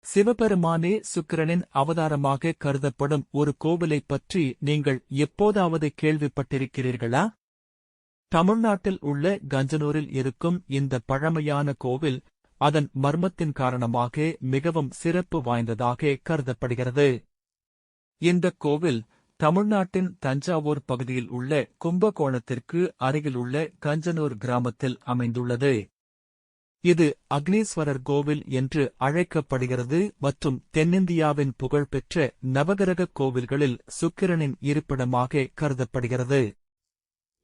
சிவபெருமானே சுக்கிரனின் அவதாரமாக கருதப்படும் ஒரு கோவிலைப் பற்றி நீங்கள் எப்போதாவது கேள்விப்பட்டிருக்கிறீர்களா? தமிழ்நாட்டில் உள்ள கஞ்சனூரில் இருக்கும் இந்த பழமையான கோவில் அதன் மர்மத்தின் காரணமாக மிகவும் சிறப்பு வாய்ந்ததாக கருதப்படுகிறது. இந்தக் கோவில் தமிழ்நாட்டின் தஞ்சாவூர் பகுதியில் உள்ள கும்பகோணத்திற்கு அருகிலுள்ள கஞ்சனூர் கிராமத்தில் அமைந்துள்ளது. இது அக்னீஸ்வரர் கோவில் என்று அழைக்கப்படுகிறது மற்றும் தென்னிந்தியாவின் புகழ்பெற்ற நவகிரக கோவில்களில் சுக்கிரனின் இருப்பிடமாக கருதப்படுகிறது.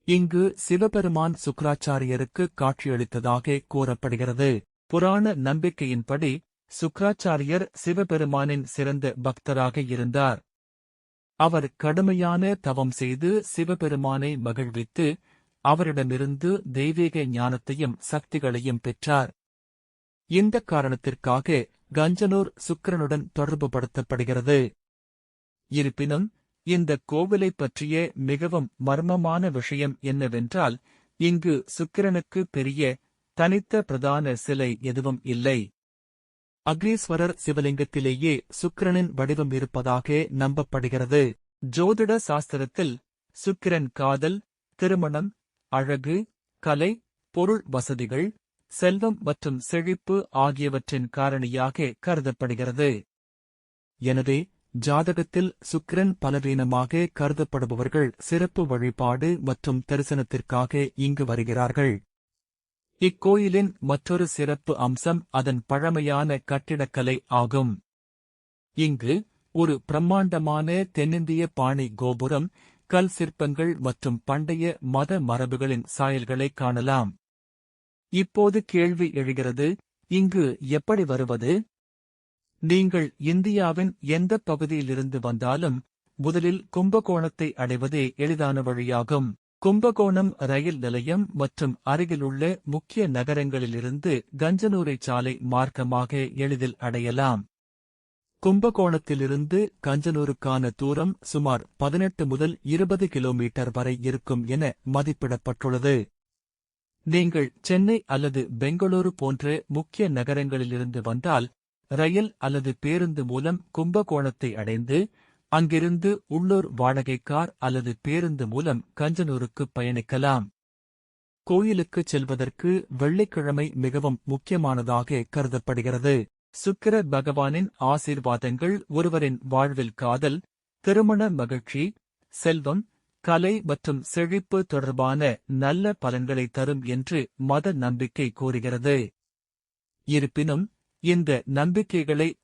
இங்கு சிவபெருமான் சுக்கிராச்சாரியருக்கு காட்சியளித்ததாக கூறப்படுகிறது. புராண நம்பிக்கையின்படி சுக்கிராச்சாரியர் சிவபெருமானின் சிறந்த பக்தராக இருந்தார். அவர் கடுமையான தவம் செய்து சிவபெருமானை மகிழ்வித்து அவரிடமிருந்து தெய்வீக ஞானத்தையும் சக்திகளையும் பெற்றார். இந்த காரணத்திற்காக கஞ்சனூர் சுக்கிரனுடன் தொடர்புபடுத்தப்படுகிறது. இருப்பினும் இந்த கோவிலைப் பற்றிய மிகவும் மர்மமான விஷயம் என்னவென்றால், இங்கு சுக்கிரனுக்கு பெரிய தனித்த பிரதான சிலை எதுவும் இல்லை. அக்னீஸ்வரர் சிவலிங்கத்திலேயே சுக்கிரனின் வடிவம் இருப்பதாக நம்பப்படுகிறது. ஜோதிட சாஸ்திரத்தில் சுக்கிரன் காதல், திருமணம், அழகு, கலை, பொருள் வசதிகள், செல்வம் மற்றும் செழிப்பு ஆகியவற்றின் காரணியாக கருதப்படுகிறது. எனவே ஜாதகத்தில் சுக்கிரன் பலவீனமாக கருதப்படுபவர்கள் சிறப்பு வழிபாடு மற்றும் தரிசனத்திற்காக இங்கு வருகிறார்கள். இக்கோயிலின் மற்றொரு சிறப்பு அம்சம் அதன் பழமையான கட்டிடக்கலை ஆகும். இங்கு ஒரு பிரம்மாண்டமான தென்னிந்திய பாணி கோபுரம், கல் சிற்பங்கள் மற்றும் பண்டைய மத மரபுகளின் சாயல்களை காணலாம். இப்போது கேள்வி எழுகிறது, இங்கு எப்படி வருவது? நீங்கள் இந்தியாவின் எந்த பகுதியிலிருந்து வந்தாலும் முதலில் கும்பகோணத்தை அடைவதே எளிதான வழியாகும். கும்பகோணம் ரயில் நிலையம் மற்றும் அருகிலுள்ள முக்கிய நகரங்களிலிருந்து கஞ்சனூரை சாலை மார்க்கமாக எளிதில் அடையலாம். கும்பகோணத்திலிருந்து கஞ்சனூருக்கான தூரம் சுமார் 18 முதல் 20 கிலோமீட்டர் வரை இருக்கும் என மதிப்பிடப்பட்டுள்ளது. நீங்கள் சென்னை அல்லது பெங்களூரு போன்ற முக்கிய நகரங்களிலிருந்து வந்தால் ரயில் அல்லது பேருந்து மூலம் கும்பகோணத்தை அடைந்து அங்கிருந்து உள்ளூர் வாடகை கார் அல்லது பேருந்து மூலம் கஞ்சனூருக்கு பயணிக்கலாம். கோயிலுக்குச் செல்வதற்கு வெள்ளிக்கிழமை மிகவும் முக்கியமானதாக கருதப்படுகிறது. சுக்கிர பகவானின் ஆசீர்வாதங்கள் ஒருவரின் வாழ்வில் காதல், திருமண மகிழ்ச்சி, செல்வம், கலை மற்றும் செழிப்பு தொடர்பான நல்ல பலன்களை தரும் என்று மத நம்பிக்கை கூறுகிறது. இருப்பினும் இந்த நம்பிக்கைகளை